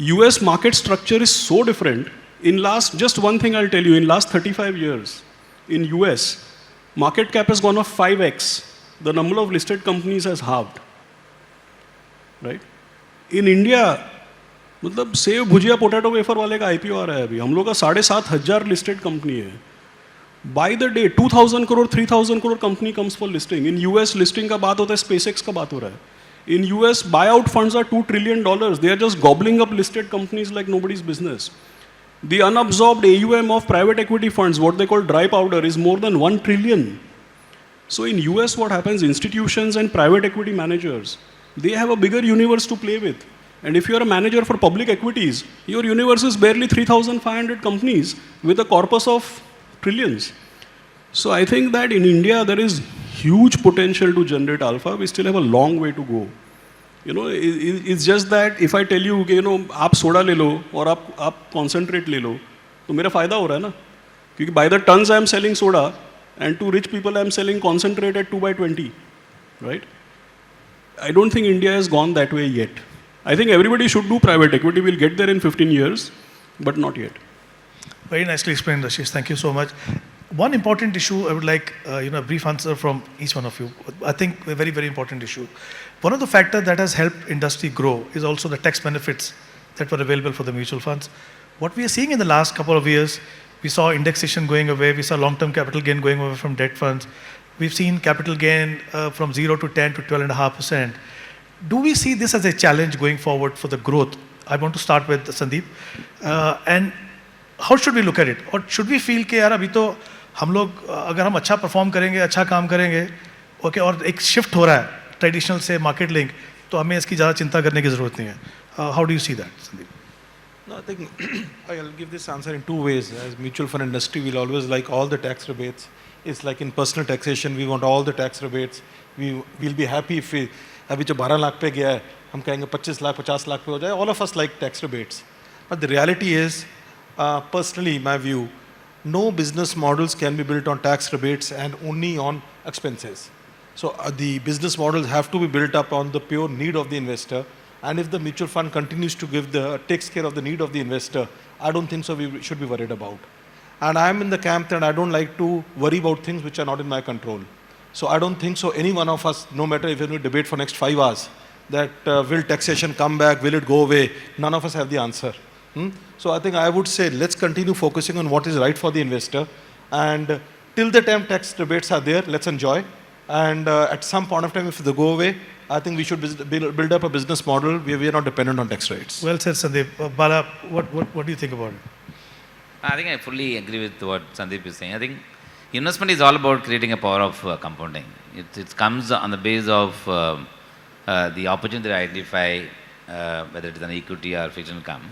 US market structure is so different. In last just one thing I tell you, in last 35 years in US, market cap has gone up 5x. The number of listed companies has halved. Right? In India, मतलब save भुजिया potato wafer वाले का IPO आ रहा है अभी. हम लोग का 7,500 listed company है. By the day 2,000 crore 3,000 crore company comes for listing. In US listing का बात होता है, स्पेसएक्स का बात हो रहा है. In US buy out funds are $2 trillion. They are just gobbling up listed companies like nobody's business. The unabsorbed AUM of private equity funds, what they call dry powder, is more than 1 trillion. So in US, what happens? Institutions and private equity managers, they have a bigger universe to play with. And if you are a manager for public equities, your universe is barely 3,500 companies with a corpus of trillions. So I think that in India, there is huge potential to generate alpha. We still have a long way to go. You know, it's just that if I tell you कि you know आप soda ले लो और आप concentrate ले लो तो मेरा फ़ायदा हो रहा है ना, क्योंकि by the tons I am selling soda and to rich people I am selling concentrate at 2/20, right? I don't think India has gone that way yet. I think everybody should do private equity. We'll get there in 15 years, but not yet. Very nicely explained, Rashish. Thank you so much. One important issue, I would like a brief answer from each one of you. I think a very, very important issue. One of the factors that has helped industry grow is also the tax benefits that were available for the mutual funds. What we are seeing in the last couple of years, we saw indexation going away, we saw long-term capital gain going away from debt funds. We've seen capital gain from 0 to 10 to 12.5%. Do we see this as a challenge going forward for the growth? I want to start with Sandeep. And how should we look at it? Or should we feel कि यार अभी तो हम लोग अगर हम अच्छा perform करेंगे, अच्छा काम करेंगे, ओके, और एक शिफ्ट हो रहा है ट्रेडिशनल से मार्केट लिंक, तो हमें इसकी ज़्यादा चिंता करने की ज़रूरत नहीं है. How do you see that, Sandeep? No, I think I'll give this answer in two ways. As mutual fund industry, we'll always like all the tax rebates. It's like in personal taxation, we want all the tax rebates. We'll be happy if we अभी जो 12 लाख पे गया है, हम कहेंगे 25 लाख 50 लाख पे हो जाए. All of us like tax rebates. But the reality is, personally, my view, no business models can be built on tax rebates and only on expenses. So the business models have to be built up on the pure need of the investor. And if the mutual fund continues to takes care of the need of the investor, I don't think so we should be worried about. And I'm in the camp that I don't like to worry about things which are not in my control. So I don't think so any one of us, no matter if we debate for next 5 hours, that will taxation come back, will it go away, none of us have the answer. So I think I would say let's continue focusing on what is right for the investor, and till the time tax rebates are there, let's enjoy. And at some point of time, if they go away, I think we should build up a business model where we are not dependent on tax rates. Well said, Sandeep. Bala, what do you think about it? I think I fully agree with what Sandeep is saying. I think investment is all about creating a power of compounding. It comes on the base of the opportunity to identify whether it is an equity or fixed income,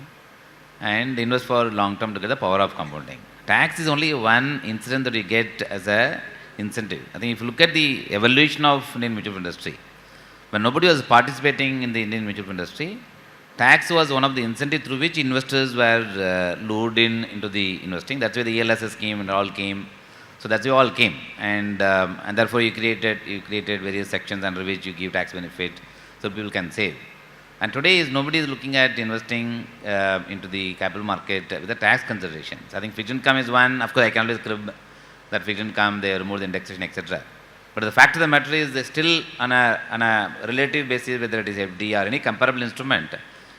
and invest for long term to get the power of compounding. Tax is only one incident that you get as a incentive. I think if you look at the evolution of Indian mutual fund industry, when nobody was participating in the Indian mutual fund industry, tax was one of the incentives through which investors were lured into the investing. That's why the ELSS scheme and all came. So that's why all came, and therefore you created various sections under which you give tax benefit, so people can save. And today nobody is looking at investing into the capital market with the tax considerations. I think fixed income is one. Of course, I can always crib that fixed income, they remove the indexation, etc. But the fact of the matter is, they still on a relative basis, whether it is FD or any comparable instrument,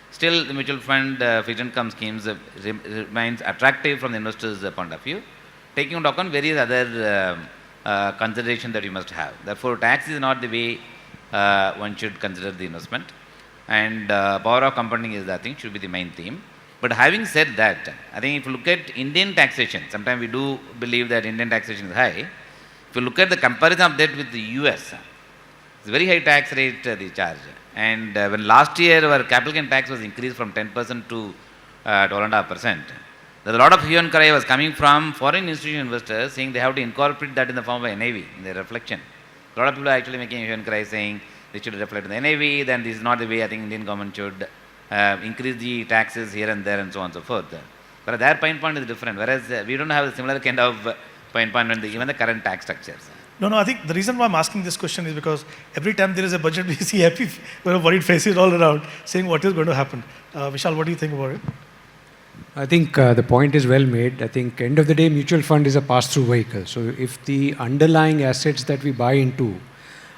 still the mutual fund fixed income schemes remains attractive from the investor's point of view, taking into account various other considerations that you must have. Therefore, tax is not the way one should consider the investment. And power of compounding is, I think, should be the main theme. But having said that, I think if you look at Indian taxation, sometimes we do believe that Indian taxation is high. If you look at the comparison of that with the US, it's a very high tax rate they charge. And when last year our capital gain tax was increased from 10% to 12.5%, there's a lot of hue and cry was coming from foreign institutional investors saying they have to incorporate that in the form of NAV, in their reflection. A lot of people are actually making a hue and cry saying they should reflect in the NAV, then this is not the way I think Indian government should increase the taxes here and there and so on and so forth. But their point is different, whereas we don't have a similar kind of point in even the current tax structures. No, I think the reason why I'm asking this question is because every time there is a budget, we see happy, worried faces all around saying what is going to happen. Vishal, what do you think about it? I think the point is well made. I think end of the day, mutual fund is a pass-through vehicle. So if the underlying assets that we buy into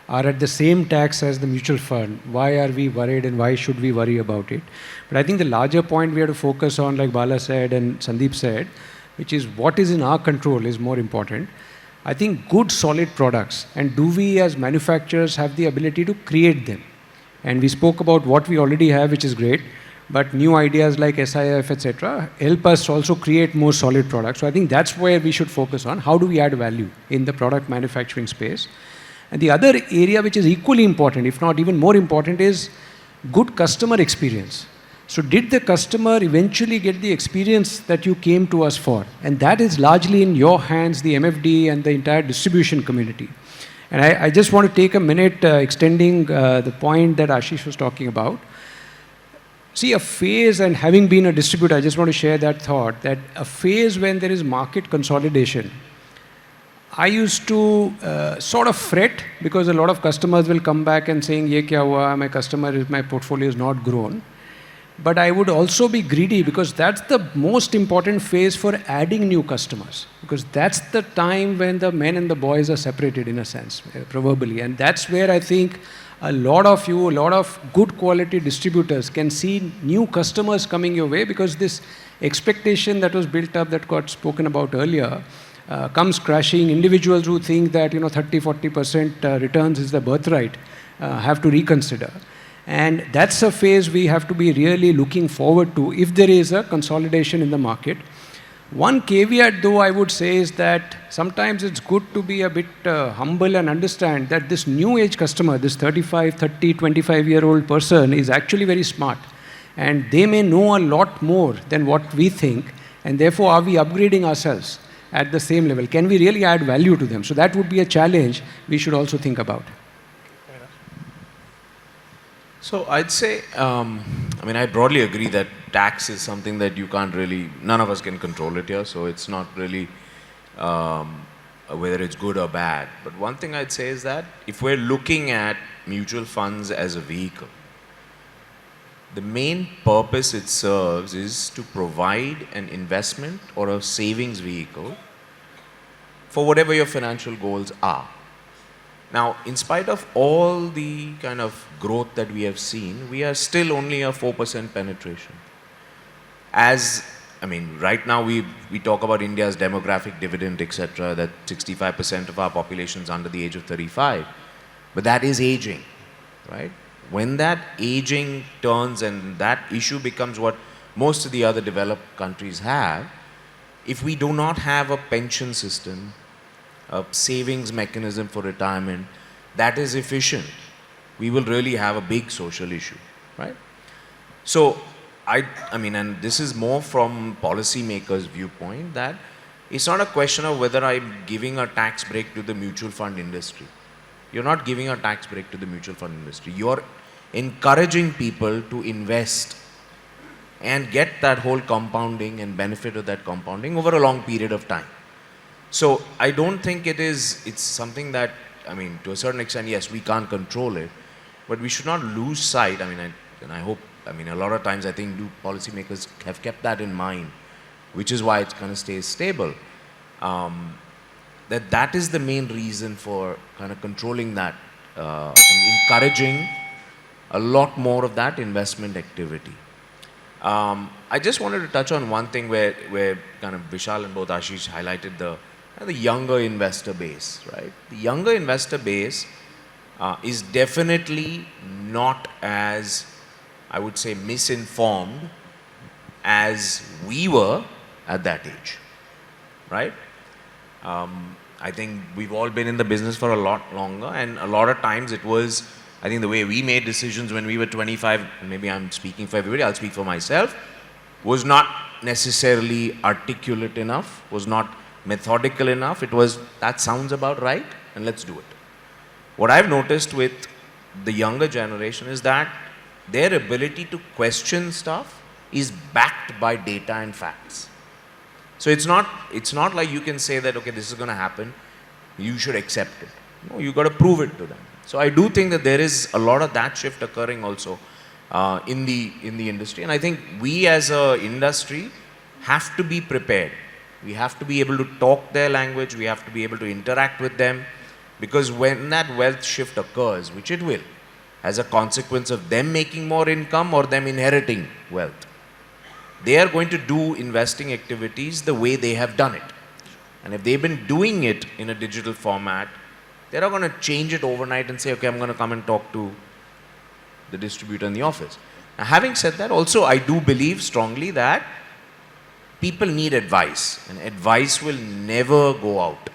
are at the same tax as the mutual fund, why are we worried and why should we worry about it? But I think the larger point we have to focus on, like Bala said and Sandeep said, which is what is in our control is more important. I think good solid products, and do we as manufacturers have the ability to create them? And we spoke about what we already have, which is great, but new ideas like SIF, etc., help us also create more solid products. So I think that's where we should focus on. How do we add value in the product manufacturing space? And the other area which is equally important, if not even more important, is good customer experience. So did the customer eventually get the experience that you came to us for? And that is largely in your hands, the MFD and the entire distribution community. And I just want to take a minute extending the point that Ashish was talking about. See, a phase, and having been a distributor, I just want to share that thought, that a phase when there is market consolidation, I used to sort of fret because a lot of customers will come back and saying, ye kya hua, my portfolio is not grown. But I would also be greedy because that's the most important phase for adding new customers. Because that's the time when the men and the boys are separated in a sense, proverbially. And that's where I think a lot of you, a lot of good quality distributors can see new customers coming your way because this expectation that was built up that got spoken about earlier comes crashing. Individuals who think that 30-40% returns is the birthright have to reconsider. And that's a phase we have to be really looking forward to if there is a consolidation in the market. One caveat though I would say is that sometimes it's good to be a bit humble and understand that this new age customer, this 35, 30, 25-year-old person is actually very smart. And they may know a lot more than what we think. And therefore, are we upgrading ourselves at the same level? Can we really add value to them? So that would be a challenge we should also think about. So I'd say, I broadly agree that tax is something that you can't really, none of us can control it here, so it's not really whether it's good or bad. But one thing I'd say is that if we're looking at mutual funds as a vehicle, the main purpose it serves is to provide an investment or a savings vehicle for whatever your financial goals are. Now, in spite of all the kind of growth that we have seen, we are still only a 4% penetration. Right now we talk about India's demographic dividend, etc., that 65% of our population is under the age of 35. But that is aging, right? When that aging turns and that issue becomes what most of the other developed countries have, if we do not have a pension system, a savings mechanism for retirement that is efficient, we will really have a big social issue, right? So, and this is more from policymakers' viewpoint, that it's not a question of whether I'm giving a tax break to the mutual fund industry. You're not giving a tax break to the mutual fund industry. You're encouraging people to invest and get that whole compounding and benefit of that compounding over a long period of time. So I don't think it's something that, to a certain extent, yes, we can't control it, but we should not lose sight. I hope, a lot of times I think policymakers have kept that in mind, which is why it's going to stay stable. That is the main reason for kind of controlling that and encouraging a lot more of that investment activity. I just wanted to touch on one thing where kind of Vishal and both Ashish highlighted the younger investor base, right? The younger investor base is definitely not as, I would say, misinformed as we were at that age, right? I think we've all been in the business for a lot longer, and a lot of times it was, I think the way we made decisions when we were 25, maybe I'm speaking for everybody, I'll speak for myself, was not necessarily articulate enough, was not methodical enough. It was, that sounds about right, and let's do it. What I've noticed with the younger generation is that their ability to question stuff is backed by data and facts. So it's not like you can say that, okay, this is going to happen, you should accept it. No, you got to prove it to them. So I do think that there is a lot of that shift occurring also in the industry, and I think we as a industry have to be prepared. We have to be able to talk their language, we have to be able to interact with them, because when that wealth shift occurs, which it will, as a consequence of them making more income or them inheriting wealth, they are going to do investing activities the way they have done it. And if they've been doing it in a digital format, they're not going to change it overnight and say, okay, I'm going to come and talk to the distributor in the office. Now, having said that, also I do believe strongly that people need advice, and advice will never go out.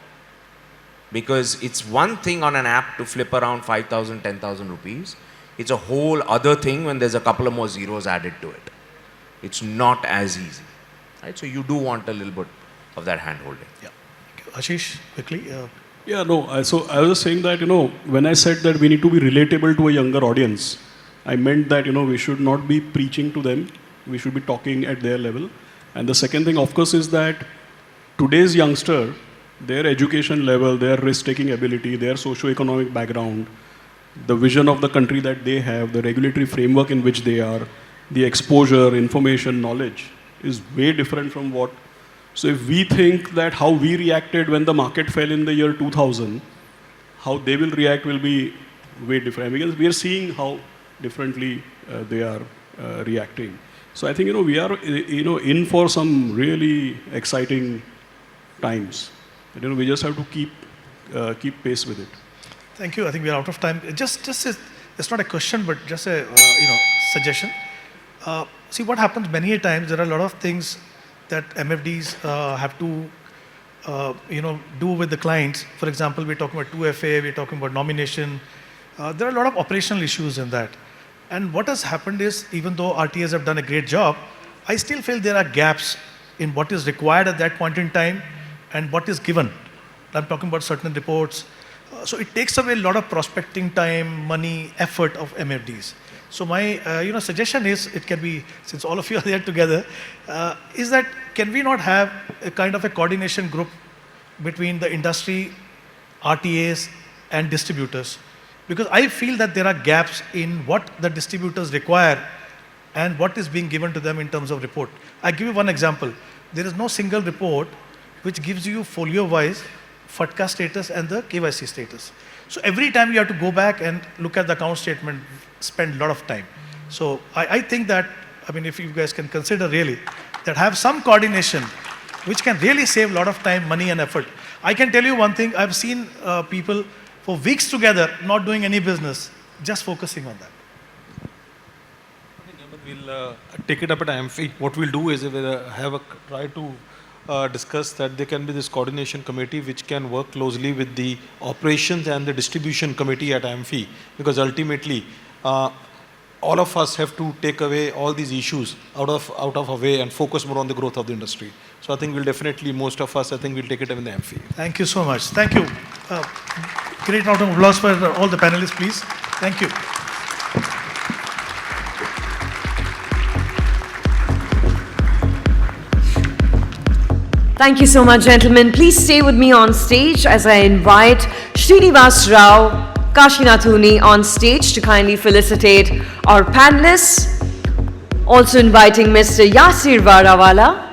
Because it's one thing on an app to flip around 5,000, 10,000 rupees. It's a whole other thing when there's a couple of more zeros added to it. It's not as easy, right? So you do want a little bit of that hand-holding. Yeah. Ashish, quickly. Yeah, no, so I was just saying that, when I said that we need to be relatable to a younger audience, I meant that, we should not be preaching to them, we should be talking at their level. And the second thing, of course, is that today's youngster, their education level, their risk-taking ability, their socio-economic background, the vision of the country that they have, the regulatory framework in which they are, the exposure, information, knowledge is way different from what. So if we think that how we reacted when the market fell in the year 2000, how they will react will be way different, because we are seeing how differently they are reacting. So I think we are in for some really exciting times. We just have to keep pace with it. Thank you. I think we are out of time. It's not a question, but just a suggestion. See what happens many a times. There are a lot of things that MFDs have to do with the clients. For example, we're talking about 2FA, we're talking about nomination. There are a lot of operational issues in that. And what has happened is, even though RTAs have done a great job, I still feel there are gaps in what is required at that point in time and what is given. I'm talking about certain reports. So it takes away a lot of prospecting time, money, effort of MFDs. So my suggestion is, it can be, since all of you are there together, is that can we not have a kind of a coordination group between the industry, RTAs and distributors? Because I feel that there are gaps in what the distributors require and what is being given to them in terms of report. I give you one example. There is no single report which gives you folio-wise FATCA status and the KYC status. So every time you have to go back and look at the account statement, spend a lot of time. So I think that, if you guys can consider really, that have some coordination, which can really save a lot of time, money and effort. I can tell you one thing, I've seen people for weeks together not doing any business, just focusing on that. We'll take it up at AMFI. What we'll do is we'll try to discuss that there can be this coordination committee which can work closely with the operations and the distribution committee at AMFI, because ultimately all of us have to take away all these issues out of our way and focus more on the growth of the industry. So I think we'll definitely, most of us, I think we'll take it up in the AMFI. Thank you so much. Thank you. Great round of applause for all the panelists, please. Thank you. Thank you so much, gentlemen. Please stay with me on stage as I invite Srinivas Rao Kashinathuni on stage to kindly felicitate our panelists. Also inviting Mr. Yasir Varawala.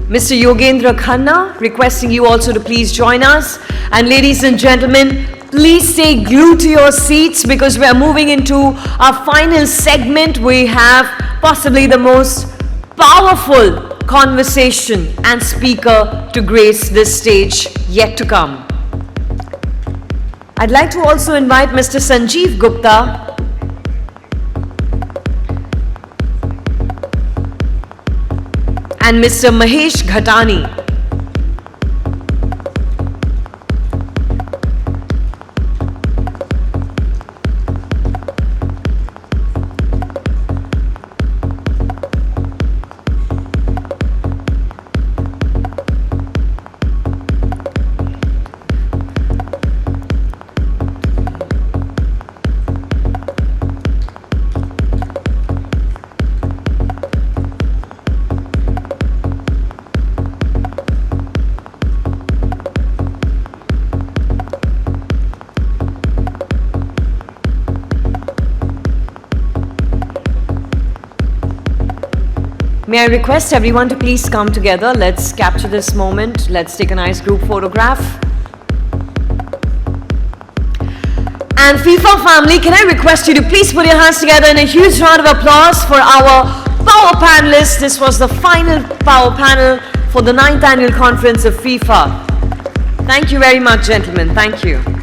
Mr. Yogendra Khanna, requesting you also to please join us. And ladies and gentlemen, please stay glued to your seats because we are moving into our final segment. We have possibly the most powerful conversation and speaker to grace this stage yet to come. I'd like to also invite Mr. Sanjeev Gupta, and Mr. Mahesh Ghatani. May I request everyone to please come together. Let's capture this moment. Let's take a nice group photograph. And FIFA family, can I request you to please put your hands together in a huge round of applause for our power panelists. This was the final power panel for the 9th annual conference of FIFA. Thank you very much, gentlemen. Thank you.